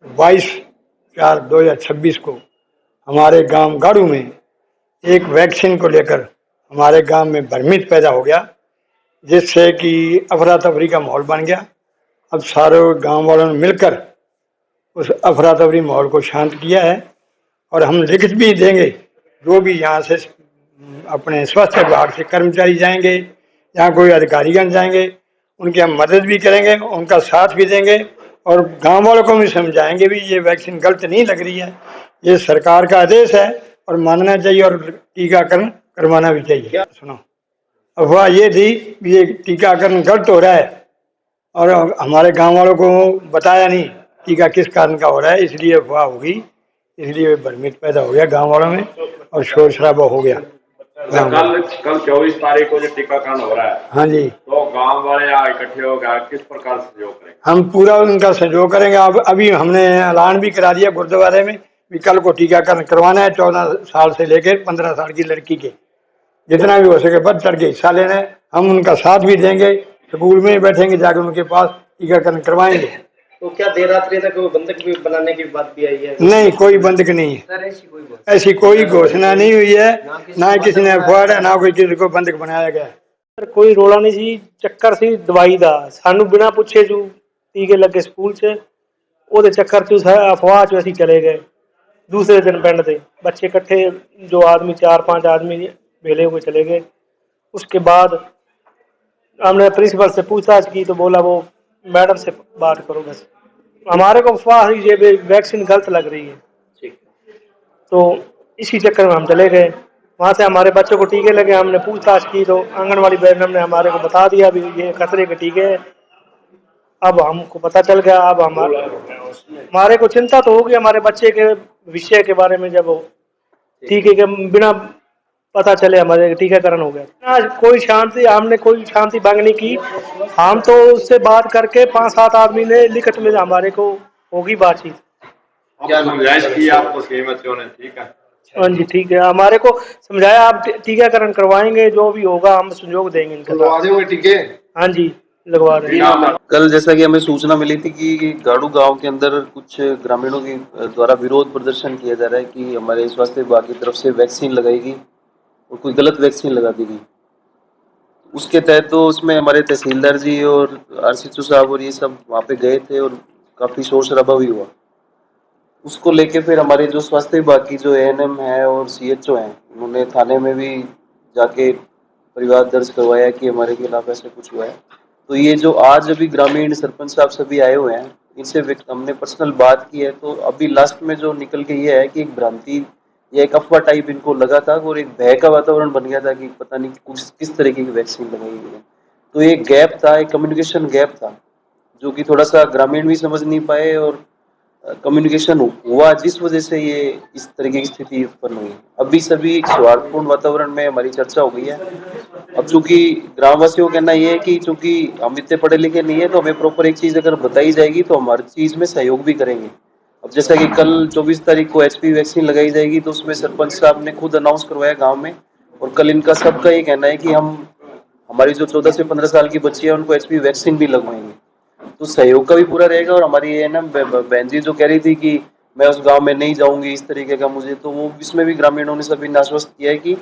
22/4/2026 को हमारे गांव गाड़ू में एक वैक्सीन को लेकर हमारे गांव में भ्रमित पैदा हो गया, जिससे कि अफरा तफरी का माहौल बन गया। अब सारे गांव वालों ने मिलकर उस अफरा तफरी माहौल को शांत किया है और हम लिखित भी देंगे। जो भी यहाँ से अपने स्वास्थ्य विभाग से कर्मचारी जाएंगे या कोई अधिकारीगण जाएंगे, उनकी हम मदद भी करेंगे, उनका साथ भी देंगे और गांव वालों को भी समझाएंगे भी ये वैक्सीन गलत नहीं लग रही है, ये सरकार का आदेश है और मानना चाहिए और टीकाकरण करवाना भी चाहिए। सुनो, अफवाह ये थी कि ये टीकाकरण गलत हो रहा है और हमारे गांव वालों को बताया नहीं टीका किस कारण का हो रहा है, इसलिए अफवाह होगी, इसलिए भ्रमित पैदा हो गया गांव वालों में और शोर शराबा हो गया। कल 24 तारीख को जो टीकाकरण हो रहा है, हाँ जी, तो गांव वाले यहाँ इकट्ठे हो गए, किस प्रकार सहयोग करेंगे? हम पूरा उनका सहयोग करेंगे। अब अभी हमने ऐलान भी करा दिया गुरुद्वारे में कि कल को टीकाकरण करवाना है। 14 साल से लेकर 15 साल की लड़की के जितना भी हो सके बढ़ चढ़ के हिस्सा लेना है। हम उनका साथ भी देंगे, स्कूल में बैठेंगे, जाकर उनके पास टीकाकरण करवाएंगे। तो क्या देर रात्रि तक बंधक भी बनाने की बात भी आई है? नहीं, कोई बंधक नहीं है, ऐसी कोई घोषणा नहीं हुई है, ना किसी ने अफवाह है, ना कोई किसी को बंधक बनाया गया है। कोई रोला नहीं सी, चक्कर सी दवाई दा सानू बिना पुछे जू टीके लगे स्कूल च ओदे चक्कर च अफवाह च असीं चले गए। दूसरे दिन पिंड दे बच्चे इकट्ठे, जो आदमी 4-5 आदमी भेले हुए चले गए। उसके बाद हमने प्रिंसिपल से पूछताछ की तो बोला वो मैडम से बात करो बस। हमारे को अफवाह ये वैक्सीन गलत लग रही है, तो इसी चक्कर में हम चले गए। वहाँ से हमारे बच्चों को टीके लगे, हमने पूछताछ की तो आंगनवाड़ी मैडम ने हमारे को बता दिया भी ये खतरे के टीके हैं। अब हमको पता चल गया, अब हमारे को चिंता तो होगी हमारे बच्चे के विषय के बारे में, जब टीके के बिना पता चले हमारे टीकाकरण हो गया। कोई शांति, हमने कोई शांति भंग नहीं की। हम तो उससे बात करके 5-7 आदमी ने लिखित में हमारे को होगी बातचीत। क्या समझाइश की आपको बच्चों ने? ठीक है, हाँ जी ठीक है, हमारे को समझाया आप टीकाकरण करवाएंगे, जो भी होगा हम सहयोग देंगे इनके साथ। टीके हाँ जी लगवा देंगे। कल जैसा कि हमें सूचना मिली थी कि गाड़ू गांव के अंदर कुछ ग्रामीणों के द्वारा विरोध प्रदर्शन किया जा रहा है कि हमारे स्वास्थ्य विभाग की तरफ से वैक्सीन लगाएगी और कोई गलत वैक्सीन लगा दी गई। उसके तहत तो उसमें हमारे तहसीलदार जी और आरसीएचओ साहब और ये सब वहाँ पे गए थे और काफी शोर शराबा भी हुआ। उसको लेके फिर हमारे जो स्वास्थ्य विभाग की जो एएनएम है और सीएचओ हैं, उन्होंने थाने में भी जाके परिवाद दर्ज करवाया कि हमारे खिलाफ ऐसे कुछ हुआ है। तो ये जो आज अभी ग्रामीण सरपंच साहब सभी आए हुए हैं, इनसे हमने पर्सनल बात की है, तो अभी लास्ट में जो निकल के ये है कि एक भ्रांति या एक अफवाह टाइप इनको लगा था और एक भय का वातावरण बन गया था कि पता नहीं किस तरीके की वैक्सीन लगाई गई है। तो एक गैप था, एक कम्युनिकेशन गैप था, जो कि थोड़ा सा ग्रामीण भी समझ नहीं पाए और कम्युनिकेशन हुआ, जिस वजह से ये इस तरीके की स्थिति उत्पन्न हुई। अभी सभी सौहार्दपूर्ण वातावरण में हमारी चर्चा हो गई है। अब चूंकि ग्रामवासियों का कहना ये है कि चूंकि हम इतने पढ़े लिखे नहीं है, तो हमें प्रॉपर एक चीज अगर बताई जाएगी तो हम हर चीज में सहयोग भी करेंगे। अब जैसा कि कल 24 तारीख को एचपीवी वैक्सीन लगाई जाएगी, तो उसमें सरपंच साहब ने खुद अनाउंस करवाया गाँव में, और कल इनका सबका ये कहना है कि हमारी जो 14 से 15 साल की बच्ची है उनको एचपीवी वैक्सीन भी लगवाएंगे। तो सहयोग का भी पूरा रहेगा। और हमारी ये ना बहन जी जो कह रही थी कि मैं उस गांव में नहीं जाऊंगी इस तरीके का मुझे, तो वो इसमें भी ग्रामीणों ने सभी ने आश्वस्त किया है कि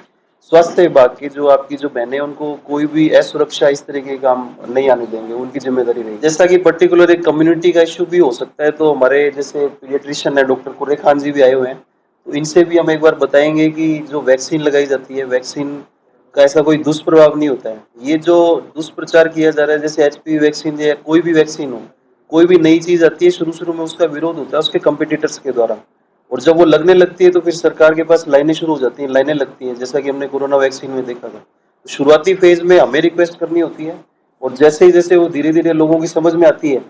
स्वास्थ्य विभाग की जो आपकी जो बहनें उनको कोई भी असुरक्षा इस तरीके का काम नहीं आने देंगे, उनकी जिम्मेदारी रहेगी। जैसा कि पर्टिकुलर एक कम्युनिटी का इश्यू भी हो सकता है, तो हमारे जैसे पीडियाट्रिशियन है डॉक्टर कुर्रे खान जी भी आए हुए हैं, तो इनसे भी हम एक बार बताएंगे कि जो वैक्सीन लगाई जाती है, वैक्सीन का ऐसा कोई दुष्प्रभाव नहीं होता है। ये जो दुष्प्रचार किया जा रहा है, जैसे एचपीवी वैक्सीन या कोई भी वैक्सीन हो, कोई भी नई चीज आती है, शुरू में उसका विरोध होता है उसके कंपिटिटर्स के द्वारा, और जब वो लगने लगती है तो फिर सरकार के पास लाइनें शुरू हो जाती हैं, लाइनें लगती हैं, जैसा कि हमने कोरोना वैक्सीन में देखा था। शुरुआती फेज में हमें रिक्वेस्ट करनी होती है, और जैसे वो धीरे धीरे लोगों की समझ में आती है,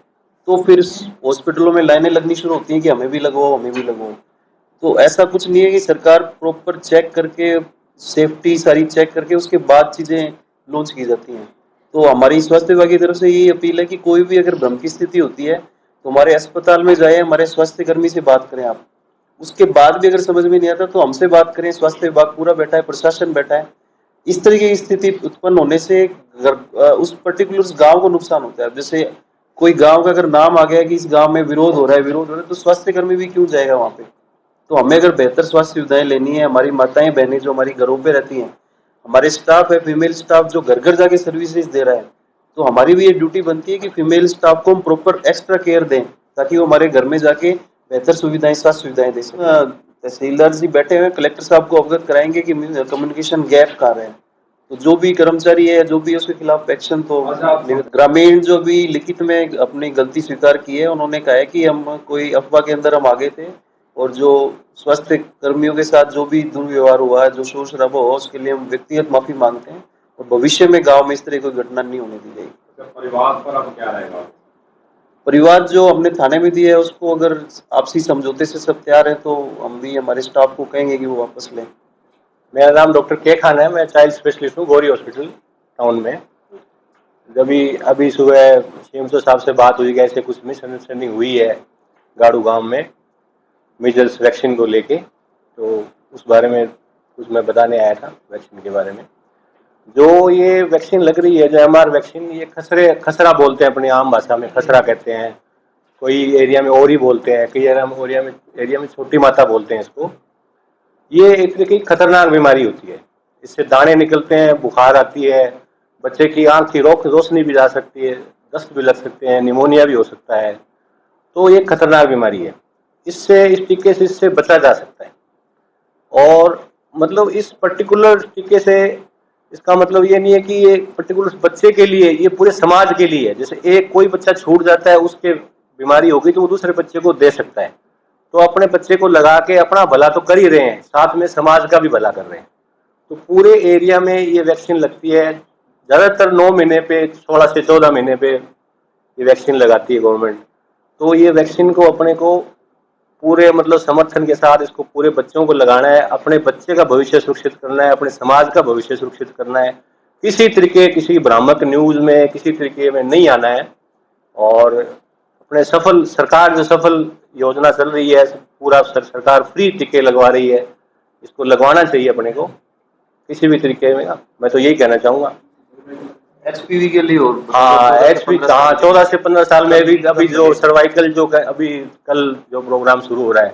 तो फिर हॉस्पिटलों में लाइनें लगनी शुरू होती है कि हमें भी लगवाओ, हमें भी लगवाओ। तो ऐसा कुछ नहीं है कि सरकार प्रॉपर चेक करके, सेफ्टी सारी चेक करके उसके बाद चीजें लॉन्च की जाती हैं। तो हमारी स्वास्थ्य विभाग की तरफ से यही अपील है कि कोई भी अगर भ्रम की स्थिति होती है तो हमारे अस्पताल में जाए, हमारे स्वास्थ्य कर्मी से बात करें आप। उसके बाद भी अगर समझ में नहीं आता तो हमसे बात करें, स्वास्थ्य विभाग पूरा बैठा है, प्रशासन बैठा है। इस तरीके की स्थिति उत्पन्न होने से उस पर्टिकुलर गांव को नुकसान होता है। जैसे कोई गांव का अगर नाम आ गया कि इस गांव में विरोध हो रहा है, तो स्वास्थ्य कर्मी भी क्यों जाएगा वहां पे? तो हमें अगर बेहतर स्वास्थ्य सुविधाएं लेनी है, हमारी माताएं बहनें जो हमारी घरों पे रहती हैं, हमारे स्टाफ है फीमेल स्टाफ जो घर घर जाके सर्विसेज दे रहा है, तो हमारी भी ये ड्यूटी बनती है कि फीमेल स्टाफ को हम प्रॉपर एक्स्ट्रा केयर दें ताकि वो हमारे घर में जाके बेहतर सुविधाएं, स्वास्थ्य सुविधाएं दे सकें। तहसीलदार जी बैठे हुए कलेक्टर साहब को अवगत कराएंगे कि कम्युनिकेशन गैप कहाँ है, तो जो भी कर्मचारी है जो भी उसके खिलाफ एक्शन, तो ग्रामीण जो भी लिखित में अपनी गलती स्वीकार की है, उन्होंने कहा है कि हम कोई अफवाह के अंदर हम आगे थे और जो स्वास्थ्य कर्मियों के साथ जो भी दुर्व्यवहार हुआ है, जो शोर शराबा हुआ, उसके लिए हम व्यक्तिगत माफी मांगते हैं और भविष्य में गांव में इस तरह कोई घटना नहीं होने दी जाएगी। परिवार पर अब क्या रहेगा? परिवार जो हमने थाने में दिया है उसको अगर आपसी समझौते से सब तैयार है तो हम भी हमारे स्टाफ को कहेंगे कि वो वापस लें। मेरा नाम डॉक्टर के खान है, मैं चाइल्ड स्पेशलिस्ट हूँ गौरी हॉस्पिटल टाउन में। जब अभी सुबह सीएमओ साहब से बात हुई कि ऐसे कुछ मिसअंडरस्टैंडिंग हुई है गाड़ू गांव में मीजल्स वैक्सीन को लेके, तो उस बारे में कुछ मैं बताने आया था वैक्सीन के बारे में। जो ये वैक्सीन लग रही है, जो एमआर वैक्सीन, ये खसरा बोलते हैं अपनी आम भाषा में, खसरा कहते हैं, कोई एरिया में ओरी बोलते हैं, कई एरिया में छोटी माता बोलते हैं इसको। ये एक तरह की खतरनाक बीमारी होती है, इससे दाने निकलते हैं, बुखार आती है, बच्चे की आंख की रोशनी भी जा सकती है, दस्त भी लग सकते हैं, निमोनिया भी हो सकता है। तो ये खतरनाक बीमारी है, इस टीके से इससे बचा जा सकता है। और मतलब इस पर्टिकुलर टीके से इसका मतलब ये नहीं है कि ये पर्टिकुलर बच्चे के लिए, ये पूरे समाज के लिए है। जैसे एक कोई बच्चा छूट जाता है, उसके बीमारी होगी तो वो दूसरे बच्चे को दे सकता है, तो अपने बच्चे को लगा के अपना भला तो कर ही रहे हैं, साथ में समाज का भी भला कर रहे हैं। तो पूरे एरिया में ये वैक्सीन लगती है, ज़्यादातर 9 महीने पे, 16 से 14 महीने पे ये वैक्सीन लगाती है गवर्नमेंट। तो ये वैक्सीन को अपने को पूरे मतलब समर्थन के साथ इसको पूरे बच्चों को लगाना है, अपने बच्चे का भविष्य सुरक्षित करना है, अपने समाज का भविष्य सुरक्षित करना है। किसी भ्रामक न्यूज में किसी तरीके में नहीं आना है। और अपने सरकार जो सफल योजना चल रही है, पूरा सरकार फ्री टीके लगवा रही है, इसको लगवाना चाहिए अपने को किसी भी तरीके में। मैं तो यही कहना चाहूंगा। एचपीवी के लिए और एचपी 14 से 15 साल में भी अभी जो सर्वाइकल जो अभी कल जो प्रोग्राम शुरू हो रहा है,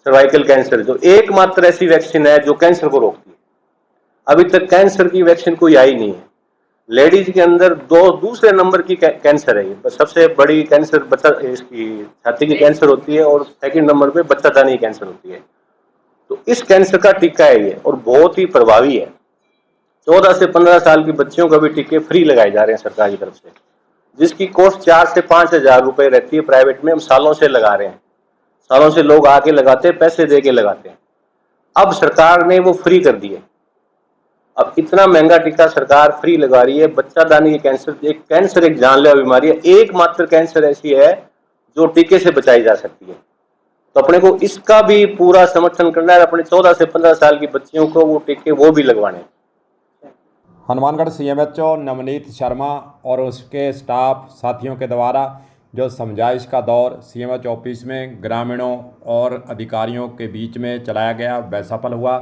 सर्वाइकल कैंसर, जो एकमात्र ऐसी वैक्सीन है जो कैंसर को रोकती है। अभी तक कैंसर की वैक्सीन कोई आई नहीं है। लेडीज के अंदर दूसरे नंबर की कैंसर है, सबसे बड़ी कैंसर इसकी छाती की कैंसर होती है और सेकंड नंबर पे बच्चादानी कैंसर होती है। तो इस कैंसर का टीका है ये, और बहुत ही प्रभावी है। 14 से 15 साल की बच्चियों को भी टीके फ्री लगाए जा रहे हैं सरकार की तरफ से, जिसकी कॉस्ट 4 से 5 हजार रुपए रहती है प्राइवेट में। हम सालों से लगा रहे हैं, सालों से लोग आके लगाते हैं, पैसे दे के लगाते हैं। अब सरकार ने वो फ्री कर दिए। अब इतना महंगा टीका सरकार फ्री लगा रही है। बच्चादानी की कैंसर एक जानलेवा बीमारी है, एकमात्र कैंसर ऐसी है जो टीके से बचाई जा सकती है। तो अपने को इसका भी पूरा समर्थन करना है, अपने 14 से 15 साल की बच्चियों को वो टीके वो भी लगवाने। हनुमानगढ़ सीएमएचओ नवनीत शर्मा और उसके स्टाफ साथियों के द्वारा जो समझाइश का दौर सीएमएचओ ऑफिस में ग्रामीणों और अधिकारियों के बीच में चलाया गया, वह सफल हुआ,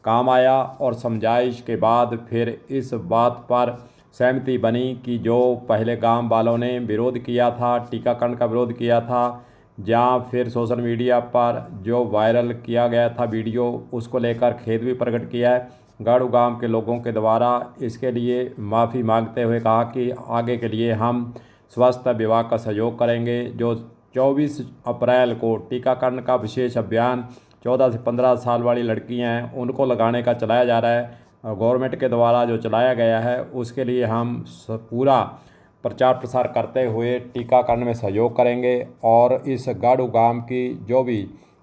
काम आया। और समझाइश के बाद फिर इस बात पर सहमति बनी कि जो पहले गांव वालों ने विरोध किया था, टीकाकरण का विरोध किया था, जहाँ फिर सोशल मीडिया पर जो वायरल किया गया था वीडियो, उसको लेकर खेद भी प्रकट किया है गाड़ू गांव के लोगों के द्वारा। इसके लिए माफ़ी मांगते हुए कहा कि आगे के लिए हम स्वास्थ्य विभाग का सहयोग करेंगे। जो 24 अप्रैल को टीकाकरण का विशेष अभियान 14 से 15 साल वाली लड़कियां हैं उनको लगाने का चलाया जा रहा है, गवर्नमेंट के द्वारा जो चलाया गया है, उसके लिए हम पूरा प्रचार प्रसार करते हुए टीकाकरण में सहयोग करेंगे। और इस गाड़ू गांव की जो भी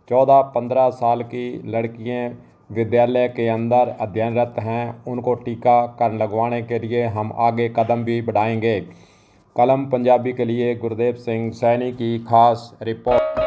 14-15 साल की लड़कियां विद्यालय के अंदर अध्ययनरत हैं, उनको टीकाकरण लगवाने के लिए हम आगे कदम भी बढ़ाएंगे। कलम पंजाबी के लिए गुरदेव सिंह सैनी की खास रिपोर्ट।